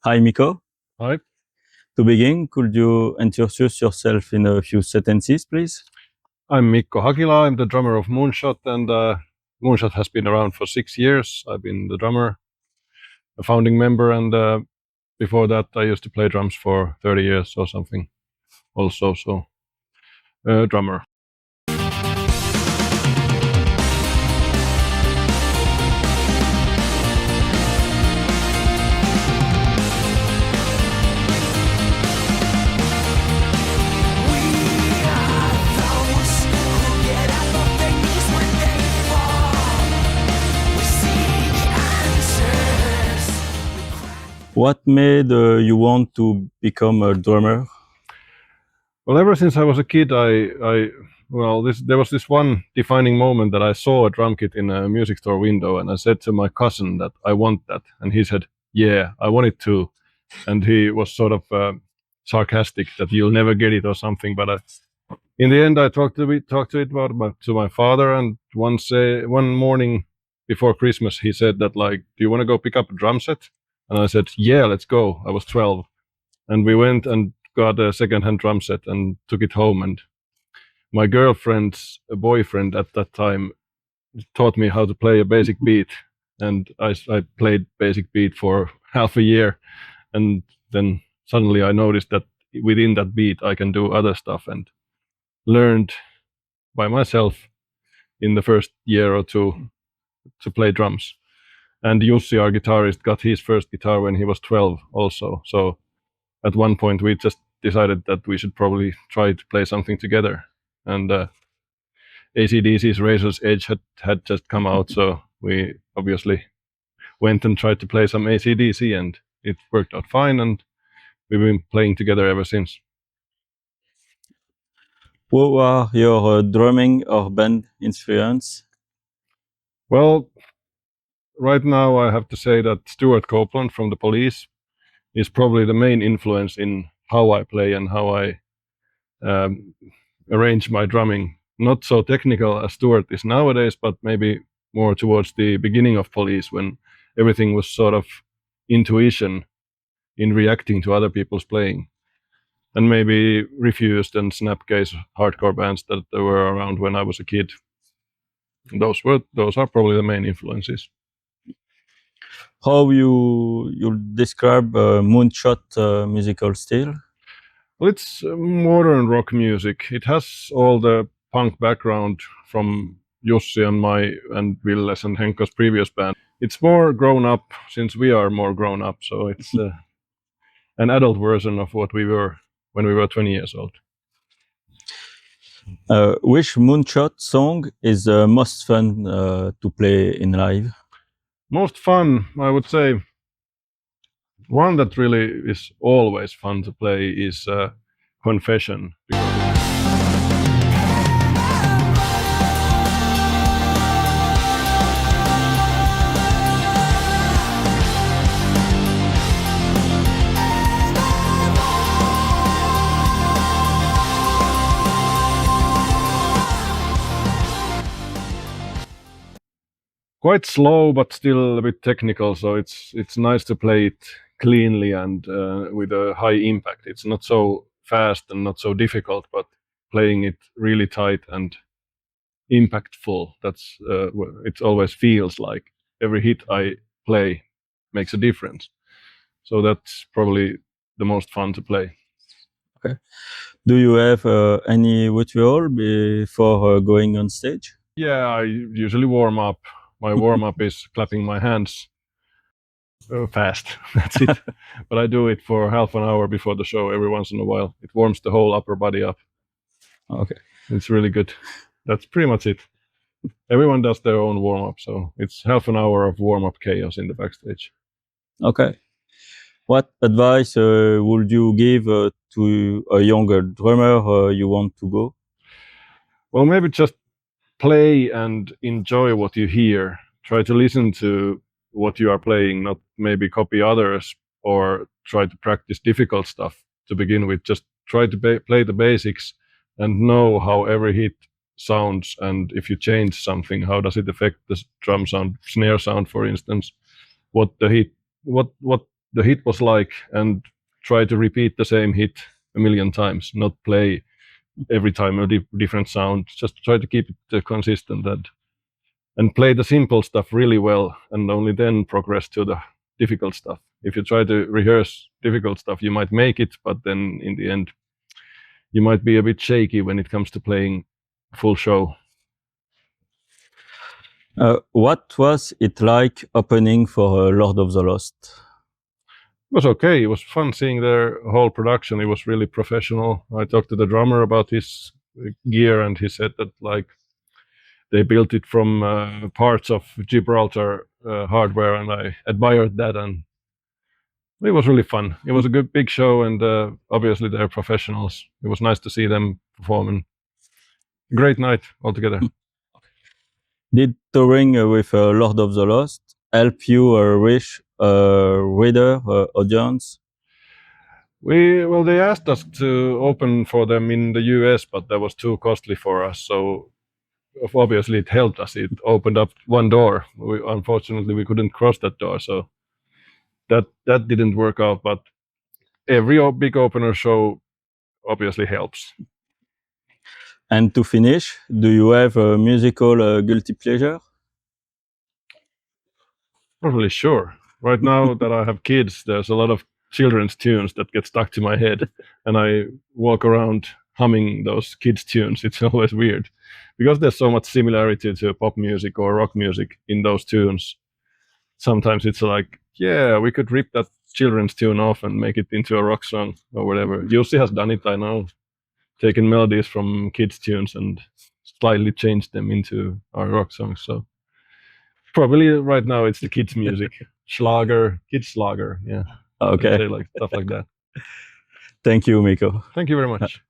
Hi, Mikko. Hi, To begin, could you introduce yourself in a few sentences, please? I'm Mikko Hakila. I'm the drummer of Moonshot, and Moonshot has been around for 6 years. I've been the drummer, a founding member, and before that, I used to play drums for 30 years or something. Also, so drummer. What made you want to become a drummer? Well, ever since I was a kid, there was this one defining moment that I saw a drum kit in a music store window, and I said to my cousin that I want that, and he said, "Yeah, I want it too," and he was sort of sarcastic that you'll never get it or something. But in the end, I talked to it about to my father, and one morning before Christmas, he said that like, "Do you want to go pick up a drum set?" And I said, "Yeah, let's go." I was 12, and we went and got a second-hand drum set and took it home. And my girlfriend's boyfriend at that time taught me how to play a basic beat, and I played basic beat for half a year, and then suddenly I noticed that within that beat I can do other stuff, and learned by myself in the first year or two to play drums. And Jussi, our guitarist, got his first guitar when he was 12 also. So at one point we just decided that we should probably try to play something together. And AC/DC's Razor's Edge had just come out, so we obviously went and tried to play some AC/DC, and it worked out fine, and we've been playing together ever since. Who are your drumming or band influence? Well, right now I have to say that Stuart Copeland from the Police is probably the main influence in how I play and how I arrange my drumming. Not so technical as Stuart is nowadays, but maybe more towards the beginning of Police, when everything was sort of intuition in reacting to other people's playing. And maybe Refused and Snapcase hardcore bands that were around when I was a kid. Those are probably the main influences. How you describe Moonshot musical style? Well, it's modern rock music. It has all the punk background from Jussi and Villes and Henka's previous band. It's more grown up, since we are more grown up. So it's an adult version of what we were when we were 20 years old. Which Moonshot song is most fun to play in live? Most fun, I would say, one that really is always fun to play is Confession. Quite slow, but still a bit technical. So it's nice to play it cleanly and with a high impact. It's not so fast and not so difficult, but playing it really tight and impactful. That's it always feels like every hit I play makes a difference. So that's probably the most fun to play. Okay. Do you have any ritual before going on stage? Yeah, I usually warm up. My warm up is clapping my hands fast. That's it. But I do it for half an hour before the show every once in a while. It warms the whole upper body up. Okay. It's really good. That's pretty much it. Everyone does their own warm up, so it's half an hour of warm up chaos in the backstage. Okay. What advice would you give to a younger drummer you want to go? Well, maybe just play and enjoy what you hear. Try to listen to what you are playing, not maybe copy others or try to practice difficult stuff to begin with. Just try to play the basics and know how every hit sounds, and if you change something, how does it affect the drum sound, snare sound, for instance. What the hit was like, and try to repeat the same hit a million times, not play every time a different sound. Just try to keep it consistent and play the simple stuff really well, and only then progress to the difficult stuff. If you try to rehearse difficult stuff, you might make it, but then in the end, you might be a bit shaky when it comes to playing full show. What was it like opening for Lord of the Lost? It was okay. It was fun seeing their whole production. It was really professional. I talked to the drummer about his gear, and he said that like they built it from parts of Gibraltar hardware, and I admired that. And it was really fun. It was a good big show, and obviously they're professionals. It was nice to see them perform, and great night altogether. Did touring with Lord of the Lost help you reach a wider audience? Well, they asked us to open for them in the US, but that was too costly for us. So obviously it helped us. It opened up one door. Unfortunately, we couldn't cross that door, so that didn't work out. But every big opener show obviously helps. And to finish, do you have a musical guilty pleasure? Not really sure. Right now that I have kids, there's a lot of children's tunes that get stuck to my head, and I walk around humming those kids' tunes. It's always weird because there's so much similarity to pop music or rock music in those tunes. Sometimes it's like, yeah, we could rip that children's tune off and make it into a rock song or whatever. Jussi has done it, I know, taken melodies from kids' tunes and slightly changed them into our rock songs. So probably right now it's the kids' music, Schlager, kids Schlager, yeah. Okay. Say like stuff like that. Thank you, Mikko. Thank you very much.